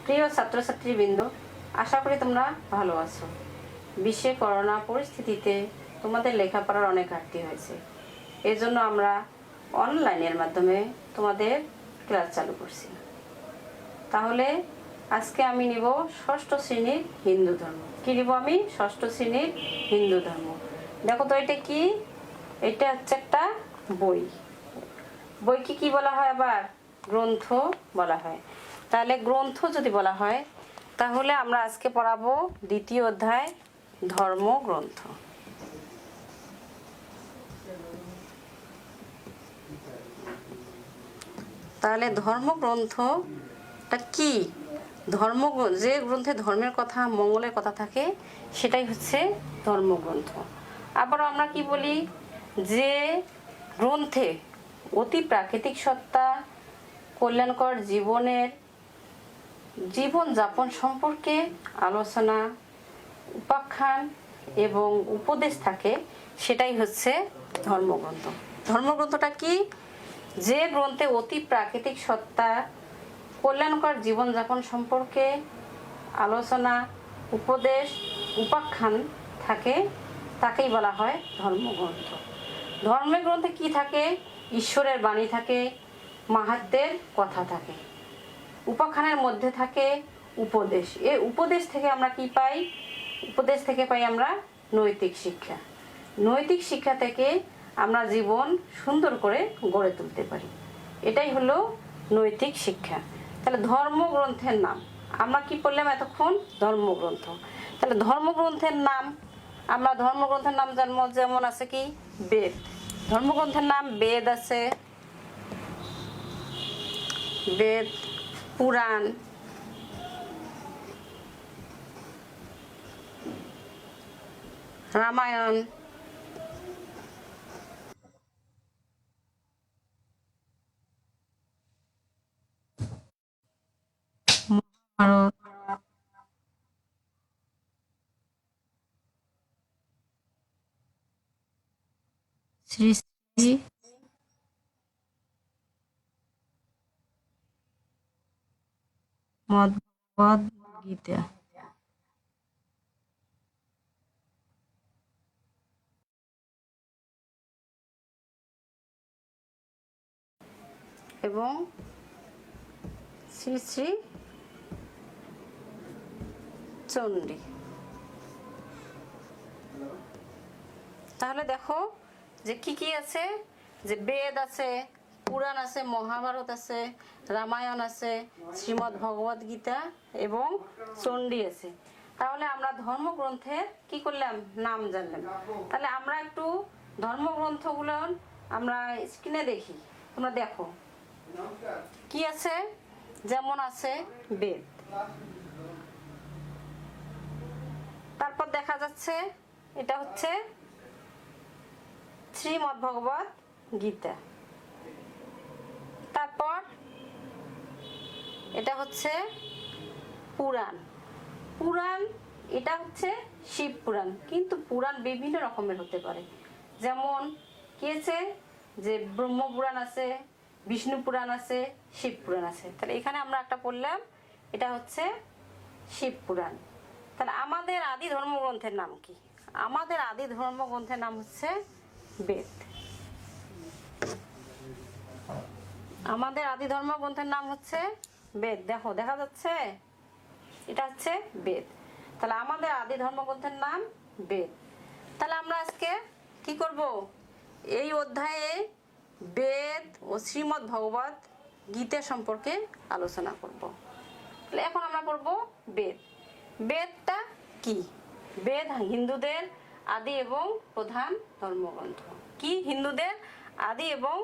প্রিয় ছাত্রছাত্রীবৃন্দ, আশা করি তোমরা ভালো আছো। বিশ্বে করোনা পরিস্থিতিতে তোমাদের লেখাপড়ার অনেক ঘাটতি হয়েছে। এই জন্য আমরা অনলাইনের মাধ্যমে তোমাদের ক্লাস চালু করছি। তাহলে আজকে আমি নিব ষষ্ঠ শ্রেণীর হিন্দু ধর্ম। কি নিব আমি? ষষ্ঠ শ্রেণীর হিন্দু ধর্ম। দেখো তো এটা কি? এটা হচ্ছে একটা বই। বইকে কি বলা হয়? আবার গ্রন্থ বলা হয়। তাহলে গ্রন্থ যদি বলা হয়, তাহলে আমরা আজকে পড়াবো দ্বিতীয় অধ্যায় ধর্মগ্রন্থ। তাহলে ধর্মগ্রন্থটা কি? যে গ্রন্থে ধর্মের কথা, মঙ্গলের কথা থাকে, সেটাই হচ্ছে ধর্মগ্রন্থ। আবারও আমরা কি বলি? যে গ্রন্থে অতি প্রাকৃতিক সত্তা, কল্যাণকর জীবনযাপন সম্পর্কে আলোচনা, উপাখ্যান এবং উপদেশ থাকে, সেটাই হচ্ছে ধর্মগ্রন্থ। ধর্মগ্রন্থটা কি? যে গ্রন্থে অতি প্রাকৃতিক সত্তা, কল্যাণকর জীবনযাপন সম্পর্কে আলোচনা, উপদেশ, উপাখ্যান থাকে, তাকেই বলা হয় ধর্মগ্রন্থ। ধর্মের গ্রন্থে কি থাকে? ঈশ্বরের বাণী থাকে, মাহাত্ম্যের কথা থাকে। উপাখ্যানের মধ্যে থাকে উপদেশ। এই উপদেশ থেকে আমরা কি পাই? উপদেশ থেকে পাই আমরা নৈতিক শিক্ষা। নৈতিক শিক্ষা থেকে আমরা জীবন সুন্দর করে গড়ে তুলতে পারি। এটাই হলো নৈতিক শিক্ষা। তাহলে ধর্মগ্রন্থের নাম আমরা কি পড়লাম এতক্ষণ? ধর্মগ্রন্থ। তাহলে ধর্মগ্রন্থের নাম যেমন আছে কি? বেদ। ধর্মগ্রন্থের নাম বেদ আছে, বেদ, পুরাণ, রামায়ণ, মহাভারত, শ্রী শ্রী মদ্ভগবদ গীতা, এবং শ্রী শ্রী চণ্ডী। তাহলে দেখো যে কি কি আছে, যে বেদ আছে, পুরাণ আছে, মহাভারত আছে, রামায়ণ আছে, শ্রীমদ্ ভগবদ গীতা এবং চণ্ডী আছে। তাহলে আমরা ধর্মগ্রন্থের কি করলাম? নাম জানলাম। তাহলে আমরা একটু ধর্মগ্রন্থগুলো আমরা স্ক্রিনে দেখি, তোমরা দেখো কি আছে। যেমন আছে বেদ, তারপর দেখা যাচ্ছে এটা হচ্ছে শ্রীমদ্ ভগবদ গীতা, তারপর এটা হচ্ছে পুরাণ। এটা হচ্ছে শিব পুরাণ, কিন্তু পুরাণ বিভিন্ন রকমের হতে পারে। যেমন কি আছে? যে ব্রহ্ম পুরাণ আছে, বিষ্ণু পুরাণ আছে, শিব পুরাণ আছে। তাহলে এখানে আমরা একটা পড়লাম, এটা হচ্ছে শিব পুরাণ। তাহলে আমাদের আদি ধর্মগ্রন্থের নাম কি? আমাদের আদি ধর্মগ্রন্থের নাম হচ্ছে বেদ। আমাদের আদি ধর্মগ্রন্থের নাম হচ্ছে বেদ। দেখো, দেখা যাচ্ছে? এটা হচ্ছে বেদ। তাহলে আমাদের আদি ধর্মগ্রন্থের নাম বেদ। তাহলে আমরা আজকে কি করব? এই অধ্যায়ে বেদ ও শ্রীমদ্ ভগবদ গীতা সম্পর্কে আলোচনা করব। তাহলে এখন আমরা পড়ব বেদ। বেদটা কি? বেদ হিন্দুদের আদি এবং প্রধান ধর্মগ্রন্থ। কি? হিন্দুদের আদি এবং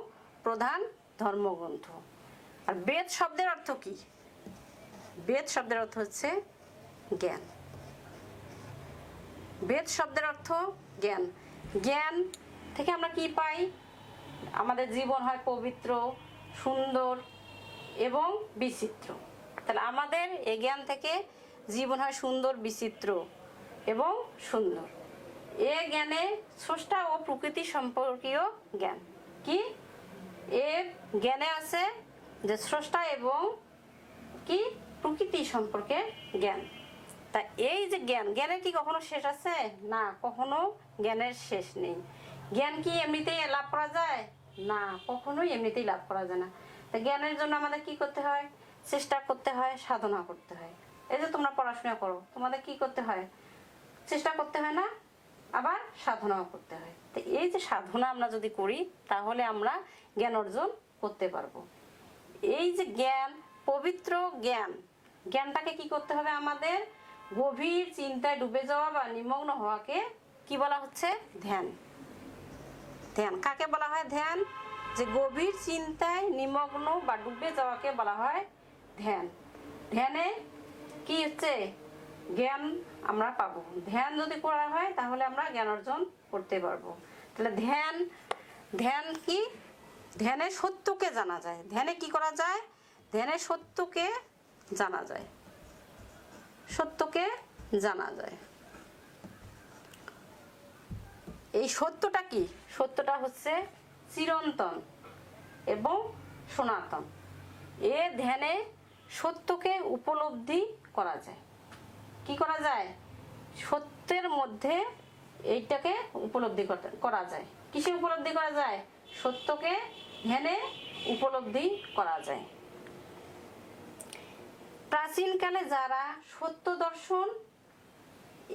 প্রধান ধর্মগ্রন্থ। আর বেদ শব্দের অর্থ কি? বেদ শব্দের অর্থ হচ্ছে জ্ঞান। বেদ শব্দের অর্থ জ্ঞান। জ্ঞান থেকে আমরা কি পাই? আমাদের জীবন হয় পবিত্র, সুন্দর এবং বিচিত্র। তাহলে আমাদের এই জ্ঞান থেকে জীবন হয় সুন্দর, বিচিত্র এবং সুন্দর। এ জ্ঞানে স্রষ্টা ও প্রকৃতি সম্পর্কীয় জ্ঞান। কি? এ জ্ঞানে আছে যে স্রষ্টা এবং কি প্রকৃতি সম্পর্কে জ্ঞান। তা এই যে জ্ঞান, জ্ঞানের কি কখনো শেষ আছে? না, কখনো জ্ঞানের শেষ নেই। জ্ঞান কি এমনিতেই লাভ করা যায়? না, কখনোই এমনিতেই লাভ করা যায় না। তা জ্ঞানের জন্য আমাদের কি করতে হয়? চেষ্টা করতে হয়, সাধনা করতে হয়। এই যে তোমরা পড়াশোনা করো, তোমাদের কি করতে হয়? চেষ্টা করতে হয় না, আবার সাধনাও করতে হয়। তো এই যে সাধনা আমরা যদি করি তাহলে আমরা জ্ঞান অর্জন করতে পারবো। এই যে জ্ঞান, পবিত্র জ্ঞান, জ্ঞানটাকে কি করতে হবে? আমাদের গভীর চিন্তায় ডুবে যাওয়া বা নিমগ্ন হওয়াকে কি বলা হচ্ছে? ধ্যান। ধ্যান কাকে বলা হয়? ধ্যান। যে গভীর চিন্তায় নিমগ্ন বা ডুবে যাওয়াকে বলা হয় ধ্যান। ধ্যানে কি হচ্ছে? জ্ঞান আমরা পাবো। ধ্যান যদি করা হয় তাহলে আমরা জ্ঞান অর্জন করতে পারবো। তাহলে ধ্যান, ধ্যান কি? ধ্যানে সত্যকে জানা যায়। ধ্যানে কি করা যায়? ধ্যানে সত্যকে জানা যায়, সত্যকে জানা যায়। এই সত্যটা কি? সত্যটা হচ্ছে চিরন্তন এবং সনাতন। এ ধ্যানে সত্যকে উপলব্ধি করা যায়। কি করা যায়? সত্যের মধ্যে এইটাকে উপলব্ধি করা যায়। কিসে উপলব্ধি করা যায়? সত্যকে ধ্যানে উপলব্ধি করা যায়। প্রাচীনকালে যারা সত্য দর্শন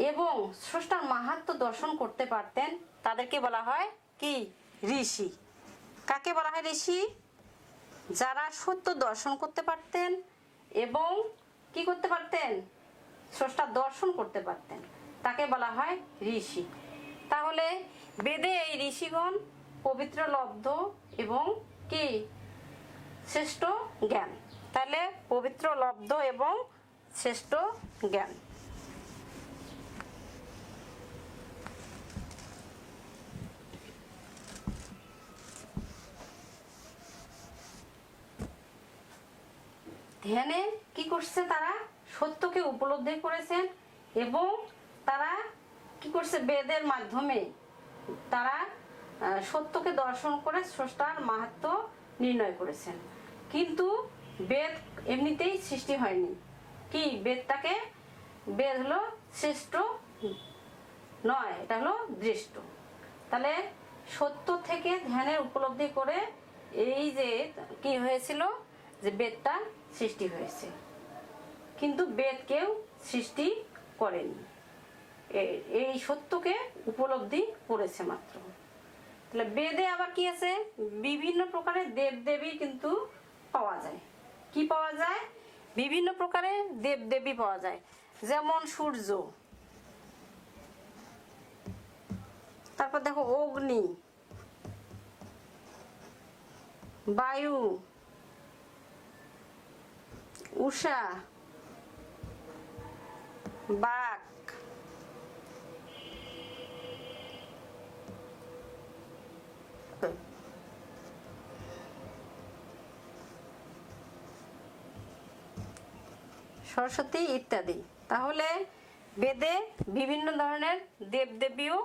এবং স্রষ্টার মাহাত্ম্য দর্শন করতে পারতেন তাদেরকে বলা হয় কি? ঋষি। কাকে বলা হয় ঋষি? যারা সত্য দর্শন করতে পারতেন এবং কি করতে পারতেন? স্রষ্টার দর্শন করতে পারতেন, তাকে বলা হয় ঋষি। তাহলে বেদে এই ঋষিগণ পবিত্র লব্ধ এবং কি? শ্রেষ্ঠ জ্ঞান। তাহলে পবিত্র লব্ধ এবং শ্রেষ্ঠ জ্ঞান। ধ্যানে কি করছে? তারা সত্যকে উপলব্ধি করেছেন এবং তারা কি করছে? বেদের মাধ্যমে তারা সত্যকে দর্শন করে স্রষ্টার মাহাত্ম্য নির্ণয় করেছেন। কিন্তু বেদ এমনিতেই সৃষ্টি হয়নি। কি? বেদটাকে, বেদ হলো শ্রেষ্ঠ নয়, এটা হলো দৃষ্ট। তাহলে সত্য থেকে ধ্যানের উপলব্ধি করে এই যে কি হয়েছিল? যে বেদটা সৃষ্টি হয়েছে, কিন্তু বেদ কেউ সৃষ্টি করেনি, এই সত্যকে উপলব্ধি করেছে মাত্র। তাহলে বেদে আবার কি আছে? বিভিন্ন প্রকারের দেব দেবী কিন্তু পাওয়া যায়। কি পাওয়া যায়? বিভিন্ন প্রকারের দেব দেবী পাওয়া যায়। যেমন সূর্য, তারপর দেখো অগ্নি, বায়ু, উষা, বাঘ, সরস্বতী ইত্যাদি। তাহলে বেদে বিভিন্ন ধরনের দেবদেবীও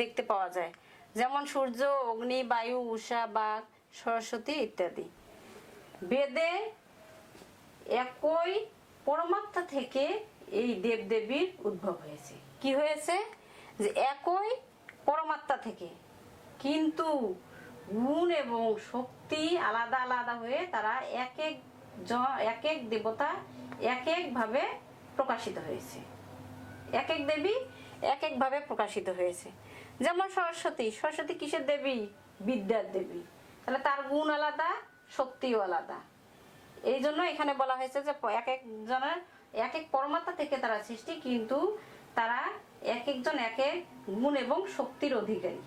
দেখতে পাওয়া যায়, যেমন সূর্য, অগ্নি, বায়ু, উষা, বাঘ, সরস্বতী ইত্যাদি। বেদে একই পরমাত্মা থেকে এই দেবদেবীর উদ্ভব হয়েছে। কি হয়েছে? যে একই পরমাত্মা থেকে, কিন্তু গুণ এবং শক্তি আলাদা আলাদা হয়ে তারা এক এক দেবতা এক এক ভাবে প্রকাশিত হয়েছে। এক এক দেবী এক এক ভাবে প্রকাশিত হয়েছে। যেমন সরস্বতী, সরস্বতী কিসের দেবী? বিদ্যার দেবী। তাহলে তার গুণ আলাদা, শক্তিও আলাদা। এই জন্য এখানে বলা হয়েছে যে এক একজনের এক এক পরমাত্মা থেকে তারা সৃষ্টি, কিন্তু তারা এক একজন এক এক গুণ এবং শক্তির অধিকারী।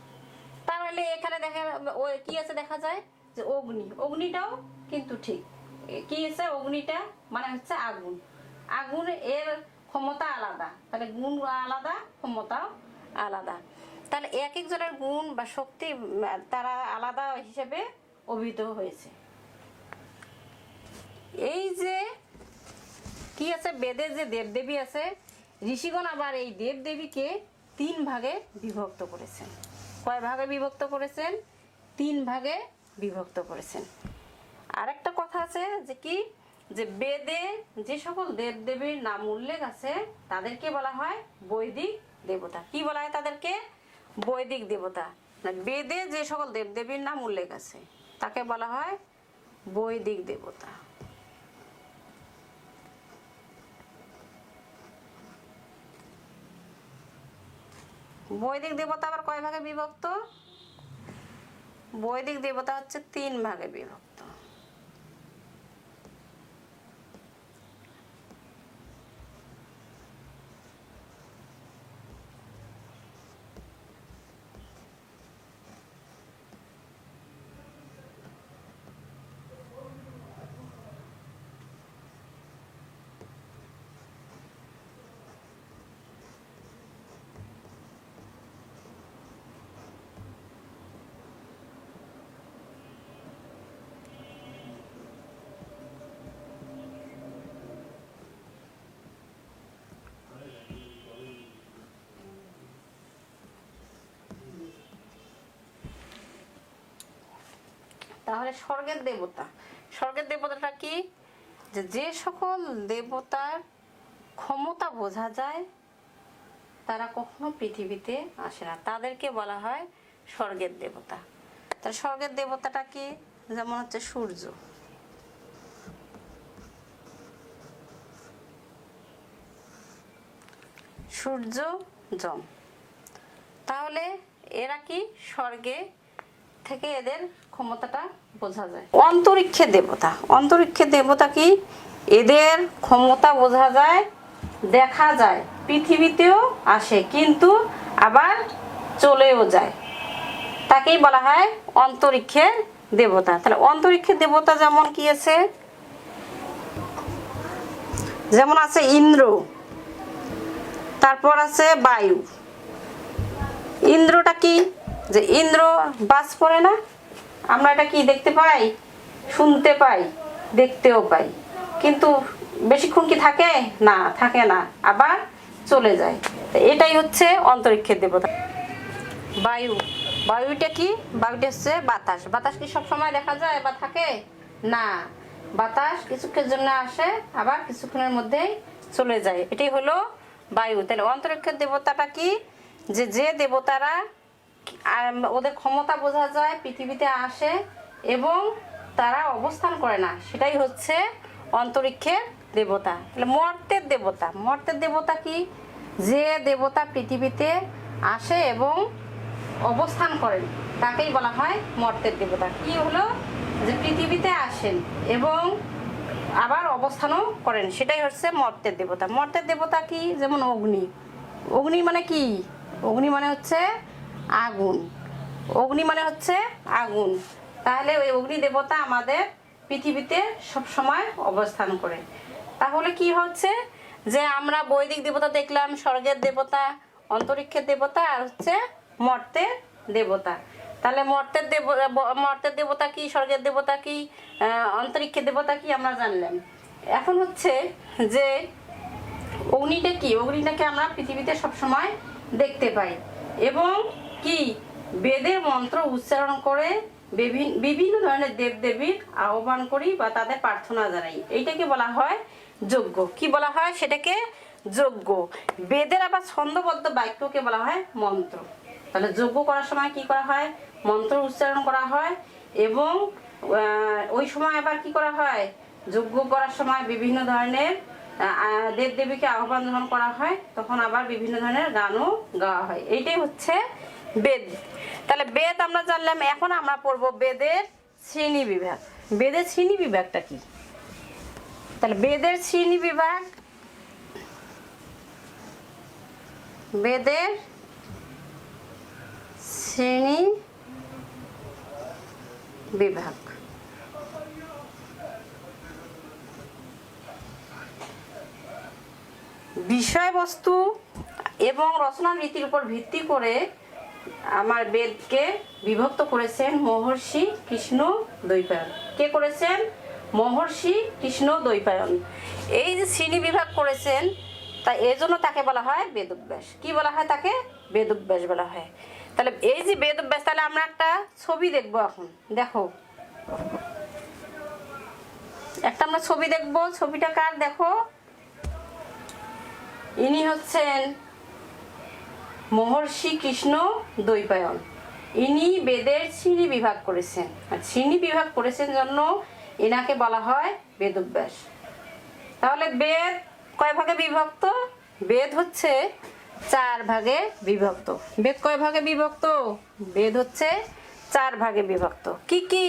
তাহলে এখানে দেখা কি আছে? দেখা যায় যে অগ্নি, অগ্নিটাও কিন্তু ঠিক কি আছে? অগ্নিটা মানে হচ্ছে আগুন। আগুন এর ক্ষমতা আলাদা, তাহলে গুণ আলাদা, ক্ষমতাও আলাদা। তাহলে এক একজনের গুণ বা শক্তি তারা আলাদা হিসেবে অভিহিত হয়েছে। এই যে কি আছে? বেদের যে দেবদেবী আছে, ঋষিগণ আবার এই দেবদেবীকে 3 ভাগে বিভক্ত করেছেন। কয় ভাগে বিভক্ত করেছেন? 3 ভাগে বিভক্ত করেছেন। আরেকটা কথা আছে যে কি? যে বেদে যে সকল দেবদেবীর নাম উল্লেখ আছে তাদেরকে বলা হয় বৈদিক দেবতা। কি বলা হয় তাদেরকে? বৈদিক দেবতা। বেদে যে সকল দেবদেবীর নাম উল্লেখ আছে তাকে বলা হয় বৈদিক দেবতা। বৈদিক দেবতা আবার কয় ভাগে বিভক্ত? বৈদিক দেবতা হচ্ছে 3 ভাগে বিভক্ত। তাহলে স্বর্গের দেবতা, স্বর্গের দেবতাটা কি? যে সকল দেবতার ক্ষমতা বোঝা যায় তারা কখনো পৃথিবীতে আসে না, তাদেরকে বলা হয় স্বর্গের দেবতা। তাহলে স্বর্গের দেবতাটা কি? যেমন হচ্ছে সূর্য, সূর্য, যম। তাহলে এরা কি স্বর্গে থেকে এদের ক্ষমতাটা বোঝা যায়। অন্তরিক্ষের দেবতা, অন্তরিক্ষের দেবতা কি? এদের ক্ষমতা বোঝা যায়, দেখা যায়, পৃথিবীতেও আসে কিন্তু আবার চলেও যায়, তাকেই বলা হয় অন্তরিক্ষের দেবতা। তাহলে অন্তরিক্ষের দেবতা যেমন কি আছে? যেমন আছে ইন্দ্র, তারপর আছে বায়ু। ইন্দ্রটা কি? যে ইন্দ্র বাজ পড়ে না, আমরা এটা কি দেখতে পাই, শুনতে পাই, দেখতেও পাই, কিন্তু বেশিক্ষণ কি থাকে না, থাকে না, আবার চলে যায়। এটাই হচ্ছে অন্তরিক্ষের দেবতা। বায়ু, বায়ুটা কি? বায়ুটা হচ্ছে বাতাস। বাতাস কি সব সময় দেখা যায় বা থাকে না, বাতাস কিছুক্ষণের জন্য আসে আবার কিছুক্ষণের মধ্যেই চলে যায়, এটাই হলো বায়ু। তাহলে অন্তরিক্ষের দেবতাটা কি? যে দেবতারা ওদের ক্ষমতা বোঝা যায়, পৃথিবীতে আসে এবং তারা অবস্থান করে না, সেটাই হচ্ছে অন্তরিক্ষের দেবতা। তাহলে মর্তের দেবতা, মর্তের দেবতা কি? যে দেবতা পৃথিবীতে আসে এবং অবস্থান করেন তাকেই বলা হয় মর্তের দেবতা। কি হলো? যে পৃথিবীতে আসেন এবং আবার অবস্থানও করেন, সেটাই হচ্ছে মর্তের দেবতা। মর্তের দেবতা কি? যেমন অগ্নি। অগ্নি মানে কি? অগ্নি মানে হচ্ছে আগুন, অগ্নি মানে হচ্ছে আগুন। তাহলে ওই অগ্নি দেবতা আমাদের পৃথিবীতে সব সময় অবস্থান করে। তাহলে কি হচ্ছে যে আমরা বৈদিক দেবতা দেখলাম, স্বর্গের দেবতা, অন্তরিক্ষের দেবতা, আর হচ্ছে মর্তের দেবতা। তাহলে মর্তের দেবতা কি, স্বর্গের দেবতা কি, অন্তরিক্ষের দেবতা কি আমরা জানলাম। এখন হচ্ছে যে অগ্নিটা কি? অগ্নিটাকে আমরা পৃথিবীতে সবসময় দেখতে পাই এবং কি বেদের মন্ত্র উচ্চারণ করে বিভিন্ন ধরনের দেবদেবীর আহ্বান করি বা তাদের প্রার্থনা জানাই, এইটাকে বলা হয় যজ্ঞ। কি বলা হয় সেটাকে? যজ্ঞ। বেদের আবার ছন্দবদ্ধ বাক্যকে বলা হয় মন্ত্র। তাহলে যজ্ঞ করার সময় কি করা হয়? মন্ত্র উচ্চারণ করা হয় এবং ওই সময় আবার কি করা হয়? যজ্ঞ করার সময় বিভিন্ন ধরনের দেবদেবীকে আহ্বান যখন করা হয় তখন আবার বিভিন্ন ধরনের গানও গাওয়া হয়, এইটাই হচ্ছে বেদ। তাহলে বেদ আমরা জানলাম। এখন আমরা পড়বো বেদের শ্রেণী বিভাগ। বেদের শ্রেণী বিভাগটা কি? তাহলে বেদের শ্রেণী বিভাগ, বেদের শ্রেণী বিভাগ। বিষয়বস্তু এবং রচনার রীতির উপর ভিত্তি করে আমার বেদকে বিভক্ত করেছেন মহর্ষি কৃষ্ণ দ্বৈপায়ন। কে করেছেন? মহর্ষি কৃষ্ণ দ্বৈপায়ন। এই যে শ্রেণী বিভাগ করেছেন তাই এই জন্য তাকে বলা হয় বেদব্যাস। কি বলা হয় তাকে? বেদব্যাস বলা হয়। তাহলে এই যে বেদব্যাস, তাহলে আমরা একটা ছবি দেখবো এখন। দেখো, একটা আমরা ছবি দেখব। ছবিটা কার দেখো, ইনি হচ্ছেন মহর্ষি কৃষ্ণ দ্বৈপায়ন। ইনি বেদের শ্রেণী বিভাগ করেছেন, আর শ্রেণী বিভাগ করেছেন জন্য এনাকে বলা হয় বেদব্যাস। তাহলে বেদ কয় ভাগে বিভক্ত? বেদ হচ্ছে 4 ভাগে বিভক্ত। বেদ কয় ভাগে বিভক্ত? বেদ হচ্ছে 4 ভাগে বিভক্ত। কি কি?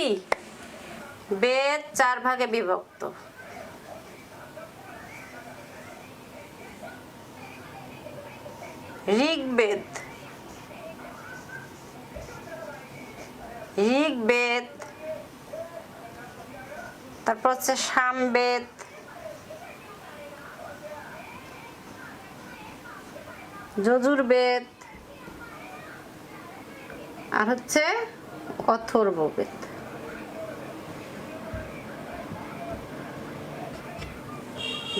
বেদ 4 ভাগে বিভক্ত। ঋগ্বেদ, ঋগ্বেদ, তারপর হচ্ছে সামবেদ, যজুর্বেদ, আর হচ্ছে অথর্ববেদ।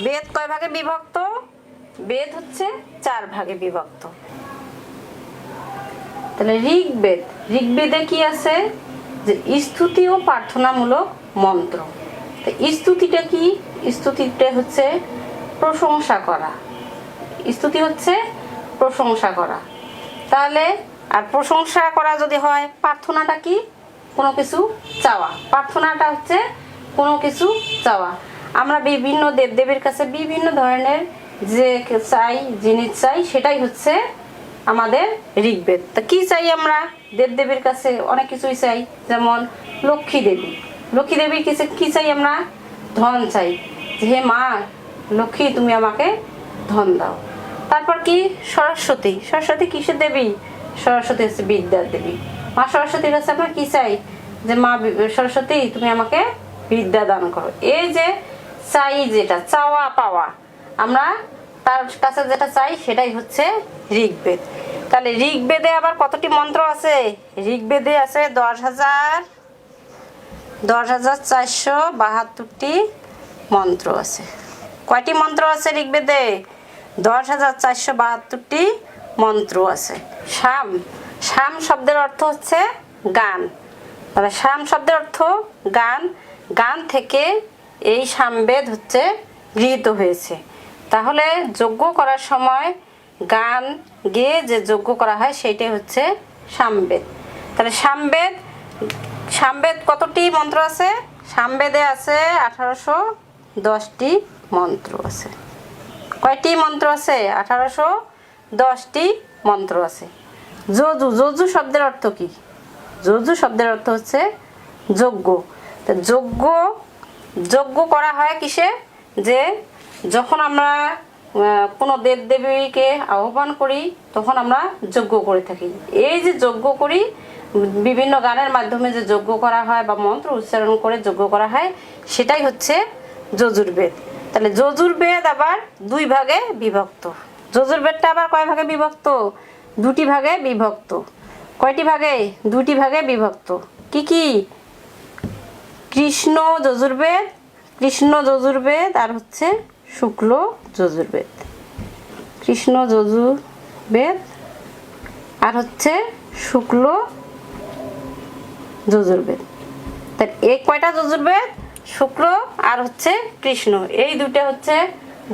বেদ কয় ভাগে বিভক্ত? বেদ হচ্ছে 4 ভাগে বিভক্ত। তাহলে ঋগ্বেদ, ঋগ্বেদে কি আছে? যে স্তুতি ও প্রার্থনামূলক মন্ত্র। তো স্তুতিটা কি? স্তুতিটা হচ্ছে প্রশংসা করা। স্তুতি হচ্ছে প্রশংসা করা। তাহলে আর প্রশংসা করা যদি হয়, প্রার্থনাটা কি? কোনো কিছু চাওয়া। প্রার্থনাটা হচ্ছে কোনো কিছু চাওয়া। আমরা বিভিন্ন দেবদেবীর কাছে বিভিন্ন ধরনের যে চাই, জিনিস চাই, সেটাই হচ্ছে আমাদের ঋগ্বেদ। তা কি চাই আমরা দেবদেবীর কাছে? অনেক কিছুই চাই। যেমন লক্ষ্মী দেবী, লক্ষ্মী দেবীর কাছে কি চাই আমরা? ধন চাই, যে হে মা লক্ষ্মী তুমি আমাকে ধন দাও। তারপর কি? সরস্বতী, সরস্বতী কিসের দেবী? সরস্বতী হচ্ছে বিদ্যার দেবী। মা সরস্বতীর কাছে আমরা কি চাই? যে মা সরস্বতী তুমি আমাকে বিদ্যা দান করো। এই যে চাই, যেটা চাওয়া পাওয়া, আমরা তার কাছে যেটা চাই সেটাই হচ্ছে ঋগ্বেদ। তাহলে ঋগ্বেদে আবার কতটি মন্ত্র আছে? ঋগ্বেদে আছে 10,472টি মন্ত্র আছে। কয়টি মন্ত্র আছে ঋগ্বেদে? 10,472টি মন্ত্র আছে। সাম, সাম শব্দের অর্থ হচ্ছে গান। তাহলে সাম শব্দের অর্থ গান। গান থেকে এই সামবেদ হচ্ছে গৃহীত হয়েছে। তাহলে যজ্ঞ করার সময় গান গেয়ে যে যজ্ঞ করা হয় সেইটাই হচ্ছে সামবেদ। তাহলে সামবেদ, সামবেদ কতটি মন্ত্র আছে? সামবেদে আছে 1810টি মন্ত্র আছে। কয়টি মন্ত্র আছে? 1810টি মন্ত্র আছে। যজু, যজু শব্দের অর্থ কি? যজু শব্দের অর্থ হচ্ছে যজ্ঞ। তো যজ্ঞ, যজ্ঞ করা হয় কিসে? যে যখন আমরা কোনো দেবদেবীকে আহ্বান করি তখন আমরা যজ্ঞ করে থাকি। এই যে যজ্ঞ করি, বিভিন্ন গানের মাধ্যমে যে যজ্ঞ করা হয় বা মন্ত্র উচ্চারণ করে যজ্ঞ করা হয়, সেটাই হচ্ছে যজুর্বেদ। তাহলে যজুর্বেদ আবার 2 ভাগে বিভক্ত। যজুর্বেদটা আবার কয় ভাগে বিভক্ত? 2টি ভাগে বিভক্ত। কয়টি ভাগে? 2টি ভাগে বিভক্ত। কি কি? কৃষ্ণ যজুর্বেদ, কৃষ্ণ যজুর্বেদ, আর হচ্ছে শুক্ল যজুর্বেদ। কৃষ্ণ যজুর্বেদ আর হচ্ছে শুক্ল যজুর্বেদ। তাই এই কয়টা যজুর্বেদ? শুক্ল আর হচ্ছে কৃষ্ণ, এই দুটো হচ্ছে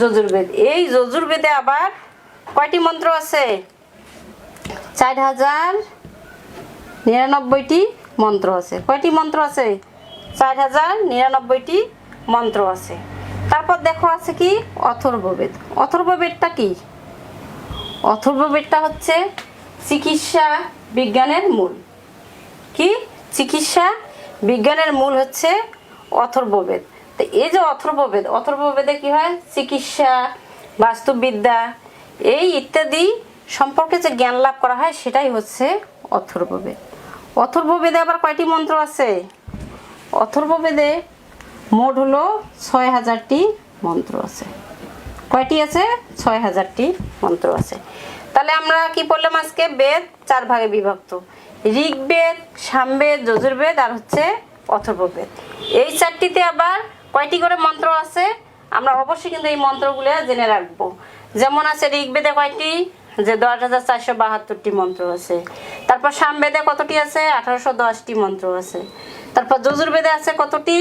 যজুর্বেদ। এই যজুর্বেদে আবার কয়টি মন্ত্র আছে? 4099টি মন্ত্র আছে। কয়টি মন্ত্র আছে? 4099টি মন্ত্র আছে। তারপর দেখো আছে কি? অথর্ববেদ। অথর্ববেদটা কি? অথর্ববেদটা হচ্ছে চিকিৎসা বিজ্ঞানের মূল। কি? চিকিৎসা বিজ্ঞানের মূল হচ্ছে অথর্ববেদ। তো এই যে অথর্ববেদ, অথর্ববেদে কি হয়? চিকিৎসা, বাস্তুবিদ্যা এই ইত্যাদি সম্পর্কে যে জ্ঞান লাভ করা হয় সেটাই হচ্ছে অথর্ববেদ। অথর্ববেদে আবার কয়টি মন্ত্র আছে? অথর্ববেদে মোট হলো 6000টি মন্ত্র আছে। কয়টি আছে? 6000টি মন্ত্র আছে। তাহলে আমরা কি পড়লাম আজকে? বেদ 4 ভাগে বিভক্ত। ঋগ্বেদ, সামবেদ, যজুর্বেদ আর হচ্ছে অথর্ববেদ। এই 4টিতে আবার কয়টি করে মন্ত্র আছে? আমরা অবশ্যই কিন্তু এই মন্ত্রগুলো জেনে রাখবো। যেমন আছে ঋগ্বেদে কয়টি? যে 10,472টি মন্ত্র আছে। তারপর সামবেদে কতটি আছে? 1810টি মন্ত্র আছে। তারপর যজুর্বেদে আছে কতটি?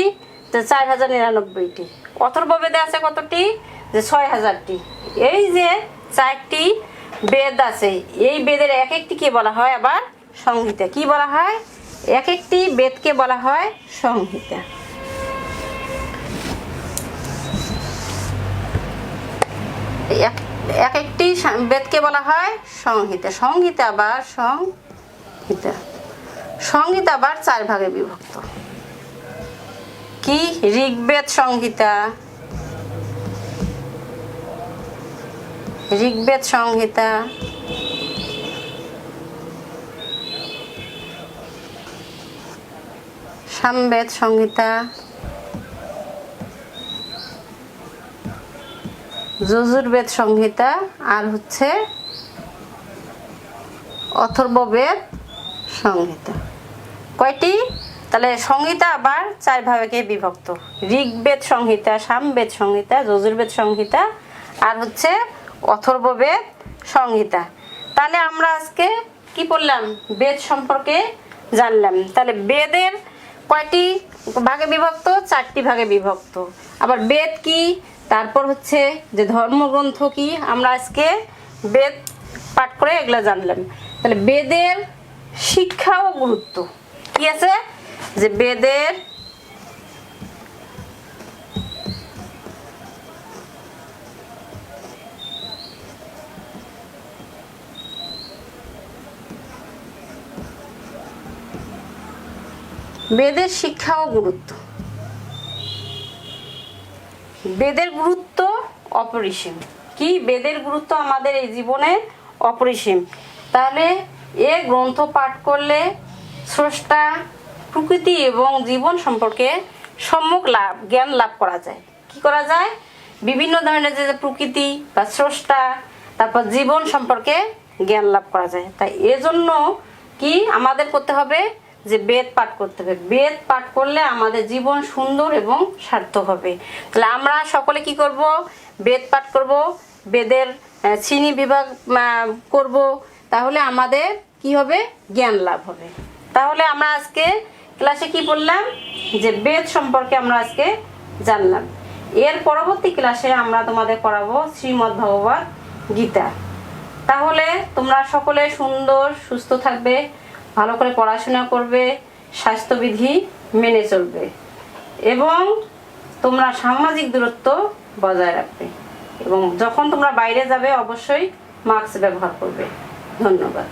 4099টি। অথর্ববেদে আছে কতটি? যে 6000টি। এই যে 4টি বেদ আছে, এই বেদের এক একটিকে বলা হয় আবার সংহিতা। কি বলা হয়? এক একটি বেদকে বলা হয় সংহিতা। এক একটি বেদকে বলা হয় সংহিতা। সংহিতা আবার সংহিতা আবার 4 ভাগে বিভক্ত। কি? ঋগ্বেদ সংহিতা, সামবেদ সংহিতা, যজুর্বেদ সংহিতা, আর হচ্ছে অথর্ববেদ সংহিতা। কয়টি? তাহলে সংহিতা আবার 4 ভাগে বিভক্ত। ঋগ্বেদ সংহিতা, সামবেদ সংহিতা, যজুর্বেদ সংহিতা, আর হচ্ছে অথর্ববেদ সংহিতা। তাহলে আমরা আজকে কি পড়লাম? বেদ সম্পর্কে জানলাম। তাহলে বেদের কয়টি ভাগে বিভক্ত? 4টি ভাগে বিভক্ত। আবার বেদ কি, তারপর হচ্ছে যে ধর্মগ্রন্থ কি, আমরা আজকে বেদ পাঠ করে এগুলো জানলাম। তাহলে বেদের শিক্ষা ও গুরুত্ব কি আছে? যে বেদের শিক্ষা ও গুরুত্ব। বেদের গুরুত্ব অপরিসীম। কি? বেদের গুরুত্ব আমাদের এই জীবনে অপরিসীম। তাহলে এ গ্রন্থ পাঠ করলে স্রষ্টা, প্রকৃতি এবং জীবন সম্পর্কে সম্যক জ্ঞান লাভ করা যায়। কি করা যায়? বিভিন্ন ধরনের যে প্রকৃতি বা স্রষ্টা, তারপর জীবন সম্পর্কে জ্ঞান লাভ করা যায়। তাই এজন্য কি আমাদের করতে হবে? যে বেদ পাঠ করতে হবে। বেদ পাঠ করলে আমাদের জীবন সুন্দর এবং সার্থক হবে। তাহলে আমরা সকলে কি করব? বেদ পাঠ করব, বেদের শ্রেণী বিভাগ করব, তাহলে আমাদের কি হবে? জ্ঞান লাভ হবে। তাহলে আমরা আজকে ক্লাসে কি পড়লাম? যে বেদ সম্পর্কে আমরা আজকে জানলাম। এর পরবর্তী ক্লাসে আমরা তোমাদের পড়াবো শ্রীমদ্ ভগবত গীতা। তাহলে তোমরা সকলে সুন্দর সুস্থ থাকবে, ভালো করে পড়াশোনা করবে, স্বাস্থ্যবিধি মেনে চলবে এবং তোমরা সামাজিক দূরত্ব বজায় রাখবে এবং যখন তোমরা বাইরে যাবে অবশ্যই মাস্ক ব্যবহার করবে। ধন্যবাদ।